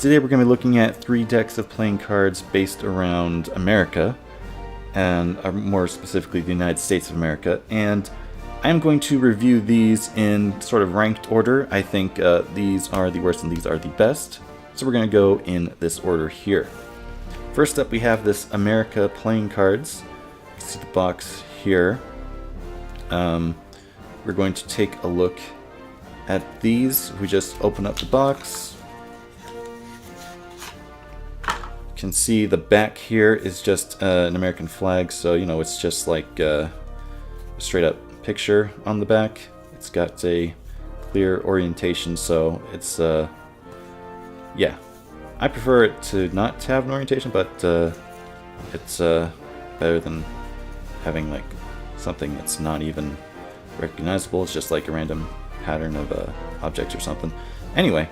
Today we're going to be looking at 3 decks of playing cards based around America, and more specifically the United States of America, and I'm going to review these in sort of ranked order. I think these are the worst and these are the best, so we're going to go in this order here. First up we have this America playing cards. You can see the box here. We're going to take a look at these. We just open up the box. You can see the back here is just an American flag, so you know it's just like a straight up picture on the back. It's got a clear orientation, so it's yeah, I prefer it to not have an orientation, but it's better than having like something that's not even recognizable. It's just like a random pattern of objects or something. Anyway,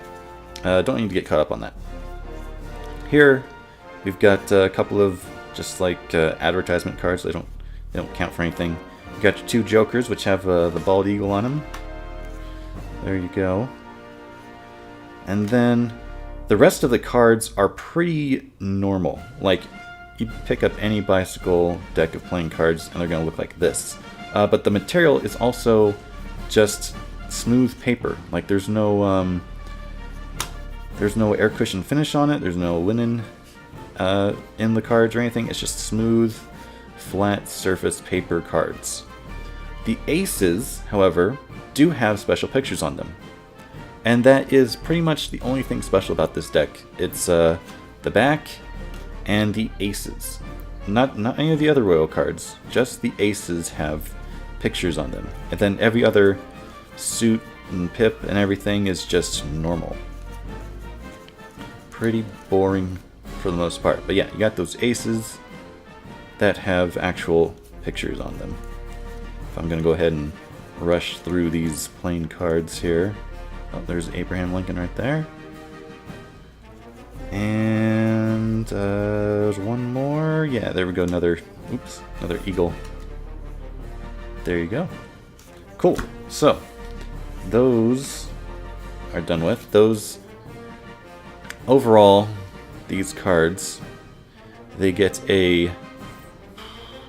don't need to get caught up on that. Here we've got a couple of just like advertisement cards. They don't count for anything. You got your 2 jokers, which have the bald eagle on them. There you go. And then the rest of the cards are pretty normal. Like, you pick up any bicycle deck of playing cards and they're going to look like this. But the material is also just smooth paper. Like, there's no air cushion finish on it. There's no linen in the cards or anything. It's just smooth, flat surface paper cards. The aces, however, do have special pictures on them. And that is pretty much the only thing special about this deck. It's the back and the aces. Not any of the other royal cards. Just the aces have pictures on them. And then every other suit and pip and everything is just normal. Pretty boring for the most part. But yeah, you got those aces that have actual pictures on them. If I'm going to go ahead and rush through these plain cards here. Oh, there's Abraham Lincoln right there. And there's one more. Yeah, there we go. Another eagle. There you go. Cool. So, those are done with. Those, overall, these cards, they get a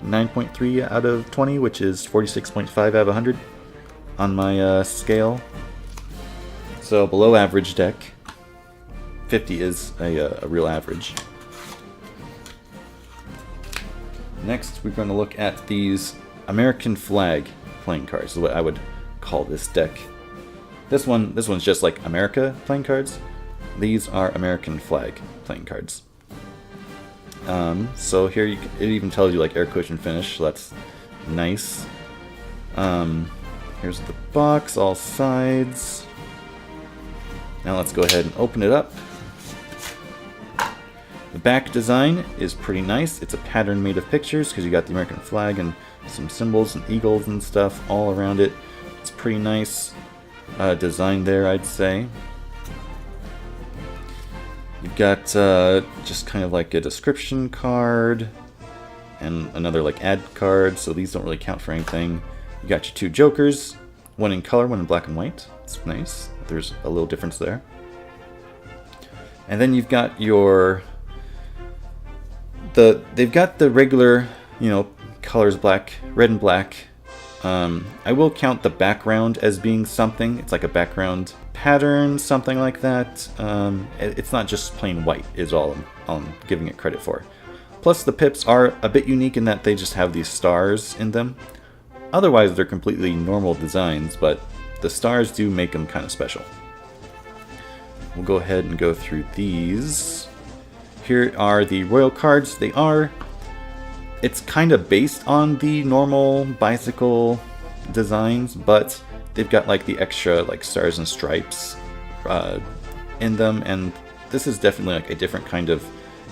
9.3 out of 20, which is 46.5 out of 100 on my scale. So below average deck. 50 is a real average. Next, we're going to look at these American flag playing cards, is what I would call this deck. This one's just like America playing cards. These are American flag playing cards. So here it even tells you like air cushion finish, so that's nice. Here's the box, all sides. Now let's go ahead and open it up. The back design is pretty nice. It's a pattern made of pictures because you got the American flag and some symbols and eagles and stuff all around it. It's pretty nice design there, I'd say. You've got just kind of like a description card and another like ad card, so these don't really count for anything. You got your 2 jokers, one in color, one in black and white. It's nice. There's a little difference there. And then you've got your they've got the regular, you know, colors, black, red and black. I will count the background as being something. It's like a background pattern, something like that. It's not just plain white is all I'm giving it credit for. Plus the pips are a bit unique in that they just have these stars in them. Otherwise they're completely normal designs, but the stars do make them kind of special. We'll go ahead and go through these. Here are the royal cards. It's kind of based on the normal bicycle designs, but they've got like the extra like stars and stripes in them, and this is definitely like a different kind of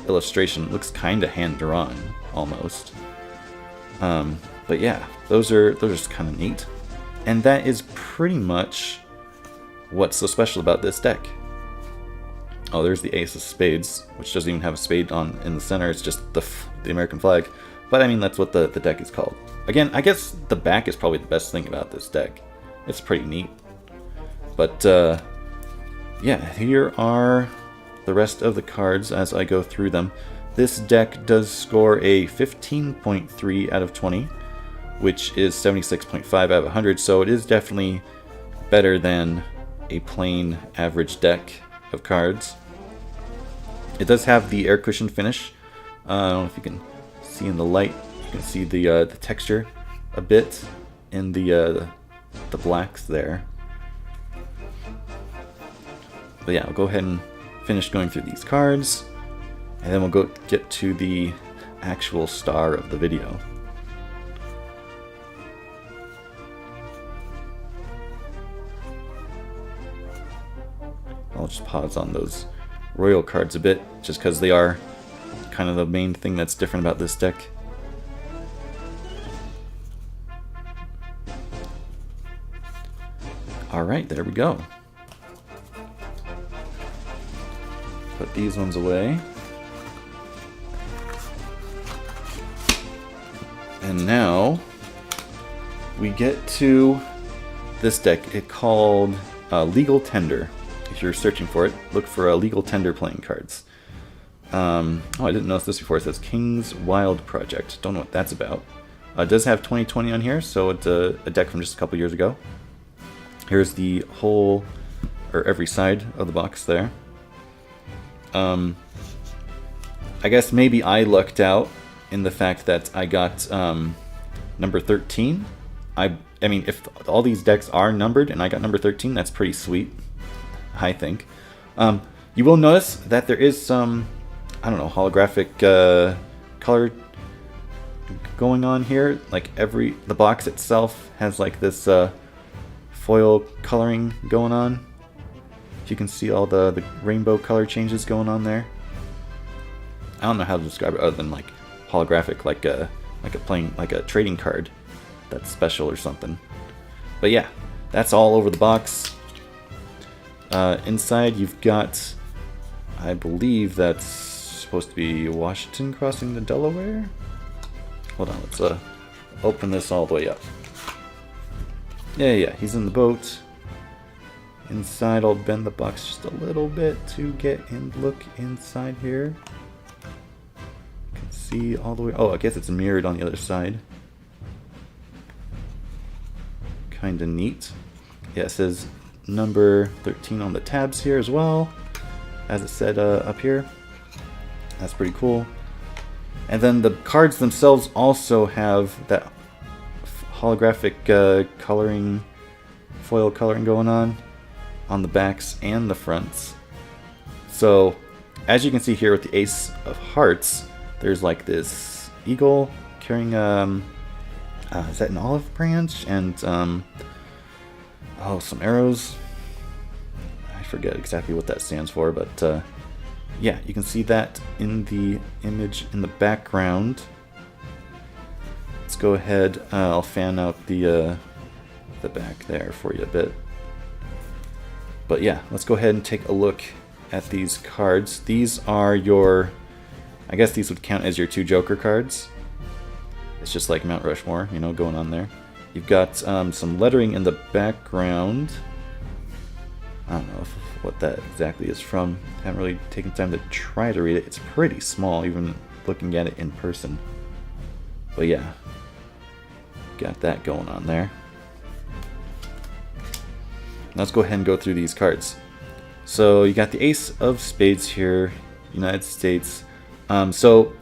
illustration. It looks kind of hand drawn almost. But yeah, those are just kind of neat. And that is pretty much what's so special about this deck. Oh, there's the ace of spades, which doesn't even have a spade in the center. It's just the American flag. But I mean, that's what the deck is called. Again, I guess the back is probably the best thing about this deck. It's pretty neat. But yeah, here are the rest of the cards as I go through them. This deck does score a 15.3 out of 20, which is 76.5 out of 100, so it is definitely better than a plain average deck of cards. It does have the air cushion finish. I don't know if you can see in the light. You can see the texture a bit in the blacks there. But yeah, I'll go ahead and finish going through these cards, and then we'll get to the actual star of the video. I'll just pause on those royal cards a bit, just because they are kind of the main thing that's different about this deck. Alright, there we go. Put these ones away. And now we get to this deck. It's called Legal Tender. If you're searching for it, look for Legal Tender playing cards. Oh, I didn't notice this before. It says King's Wild Project. Don't know what that's about. It does have 2020 on here, so it's a deck from just a couple years ago. Here's the whole, or every side of the box there. I guess maybe I lucked out in the fact that I got number 13. I mean, if all these decks are numbered and I got number 13, that's pretty sweet, I think. You will notice that there is some, I don't know, holographic color going on here. Like the box itself has like this foil coloring going on. If you can see all the rainbow color changes going on there. I don't know how to describe it other than like holographic, like a trading card that's special or something. But yeah, that's all over the box. Inside you've got, I believe that's supposed to be Washington crossing the Delaware. Hold on, let's open this all the way up. Yeah, he's in the boat. Inside, I'll bend the box just a little bit to get and look inside here. You can see all the way. Oh, I guess it's mirrored on the other side. Kinda neat. Yeah, it says number 13 on the tabs here as well, as it said up here. That's pretty cool. And then the cards themselves also have that holographic coloring, foil coloring going on the backs and the fronts. So, as you can see here with the Ace of Hearts, there's like this eagle carrying is that an olive branch? And oh, some arrows. I forget exactly what that stands for, but yeah, you can see that in the image in the background. Let's go ahead. I'll fan out the back there for you a bit. But yeah, let's go ahead and take a look at these cards. These are your, I guess these would count as your 2 Joker cards. It's just like Mount Rushmore, you know, going on there. You've got some lettering in the background. I don't know what that exactly is from. Haven't really taken time to try to read it. It's pretty small, even looking at it in person. But yeah, got that going on there. Let's go ahead and go through these cards. So you got the Ace of Spades here, United States. So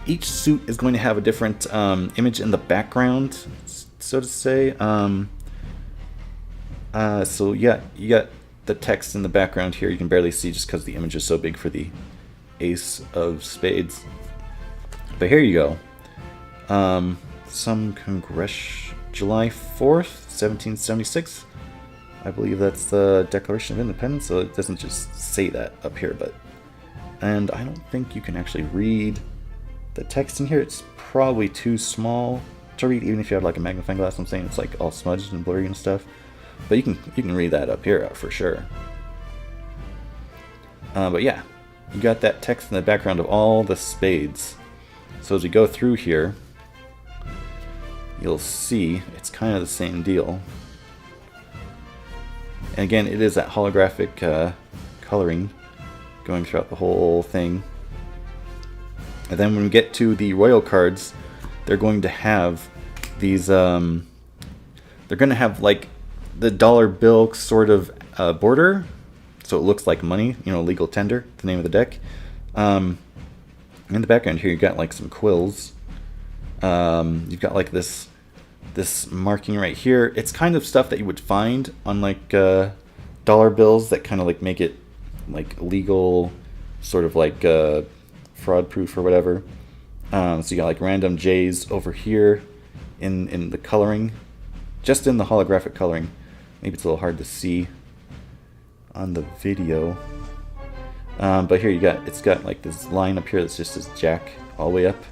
each suit is going to have a different image in the background, so to say. So yeah, you got the text in the background here. You can barely see just because the image is so big for the Ace of Spades. But here you go. Some July 4th, 1776. I believe that's the Declaration of Independence, so it doesn't just say that up here, and I don't think you can actually read the text in here. It's probably too small to read, even if you have like a magnifying glass. I'm saying it's like all smudged and blurry and stuff, but you can read that up here for sure. But yeah, you got that text in the background of all the spades. So as we go through here, you'll see it's kind of the same deal. And again, it is that holographic coloring going throughout the whole thing. And then when we get to the royal cards, they're going to have these, they're going to have like the dollar bill sort of border, so it looks like money, you know, legal tender, the name of the deck. In the background here, you've got like some quills. You've got like this marking right here. It's kind of stuff that you would find on like dollar bills that kind of like make it like legal, sort of like fraud proof or whatever. So you got like random J's over here in the coloring, just in the holographic coloring. Maybe it's a little hard to see on the video, but here it's got like this line up here that's just this jack all the way up.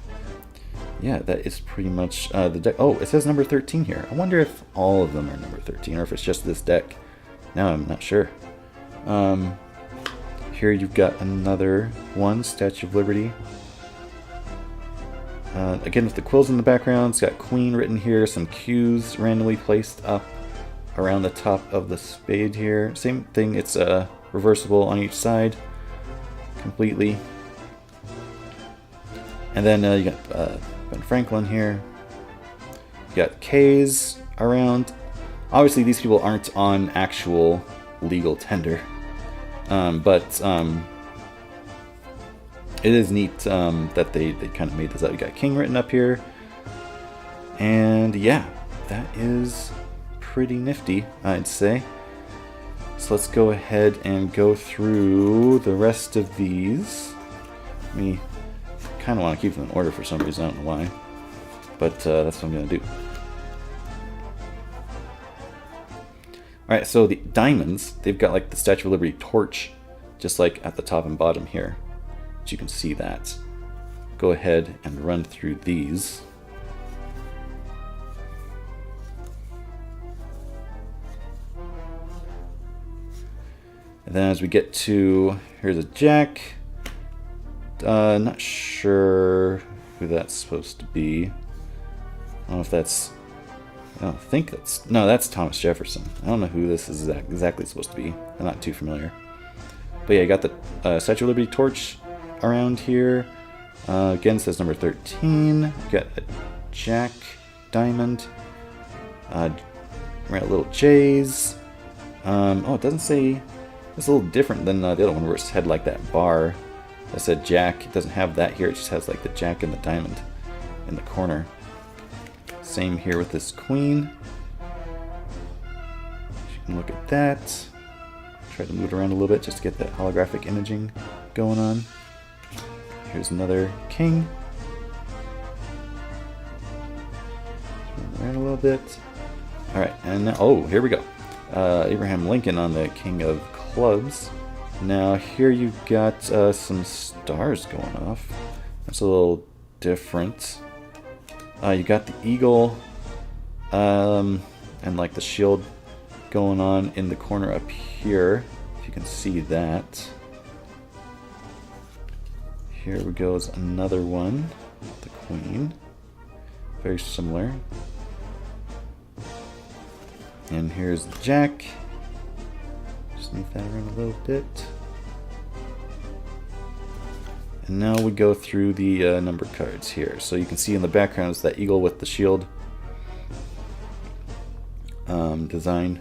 Yeah, that is pretty much the deck. Oh, it says number 13 here. I wonder if all of them are number 13 or if it's just this deck. Now I'm not sure. Here you've got another one, Statue of Liberty. Again, with the quills in the background, it's got Queen written here, some Q's randomly placed up around the top of the spade here. Same thing, it's reversible on each side completely. And then you got Ben Franklin here. You got K's around. Obviously, these people aren't on actual legal tender, but it is neat that they kind of made this up. You got King written up here, and yeah, that is pretty nifty, I'd say. So let's go ahead and go through the rest of these. I kind of want to keep them in order for some reason, I don't know why, but that's what I'm going to do. Alright, so the diamonds, they've got like the Statue of Liberty torch, just like at the top and bottom here. But you can see that. Go ahead and run through these. And then as we get to, here's a jack. Not sure who that's supposed to be. I don't know if that's, I don't think that's, no, that's Thomas Jefferson. I don't know who this is exactly supposed to be. I'm not too familiar. But yeah, you got the Statue of Liberty torch around here. Again, it says number 13. You got a jack, diamond, little J's. Oh, it doesn't say. It's a little different than the other one where it had like that bar that said jack. It doesn't have that here. It just has like the jack and the diamond in the corner. Same here with this queen. You can look at that. Try to move it around a little bit just to get that holographic imaging going on. Here's another king. Move around a little bit. All right, and now, oh, here we go. Abraham Lincoln on the king of clubs. Now here you've got some stars going off. That's a little different. You got the eagle and like the shield going on in the corner up here, if you can see that. Here we goes another one, the queen. Very similar. And here's the jack. Just move that around a little bit. And now we go through the number cards here. So you can see in the background is that eagle with the shield design.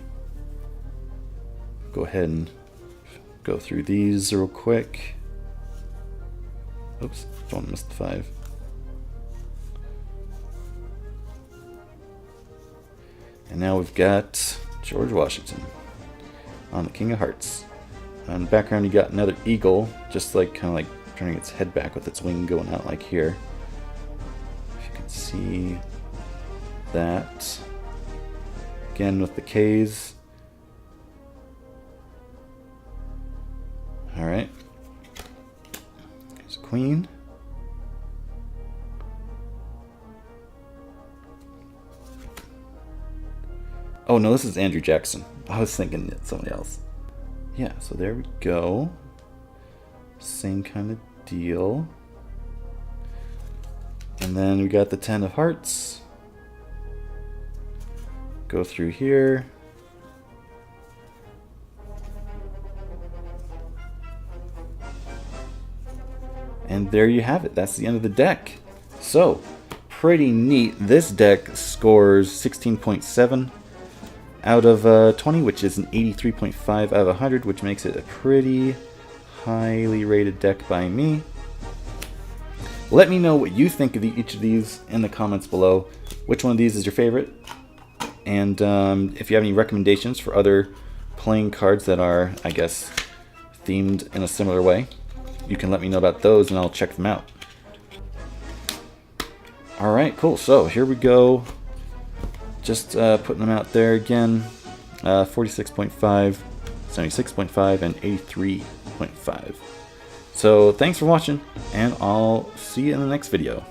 Go ahead and go through these real quick. Oops, don't want to miss the 5. And now we've got George Washington on the King of Hearts. On the background you got another eagle, just like kind of like turning its head back with its wing going out like here. If you can see that. Again with the K's. Alright. Here's a queen. Oh no, this is Andrew Jackson. I was thinking it's somebody else. Yeah, so there we go. Same kind of deal. And then we got the 10 of hearts. Go through here. And there you have it. That's the end of the deck. So, pretty neat. This deck scores 16.7 out of 20, which is an 83.5 out of 100, which makes it a pretty highly rated deck by me. Let me know what you think of each of these in the comments below. Which one of these is your favorite? And if you have any recommendations for other playing cards that are, I guess, themed in a similar way, you can let me know about those and I'll check them out. Alright, cool. So here we go. Just putting them out there again. 46.5, 76.5, and 83.5. So thanks for watching, and I'll see you in the next video.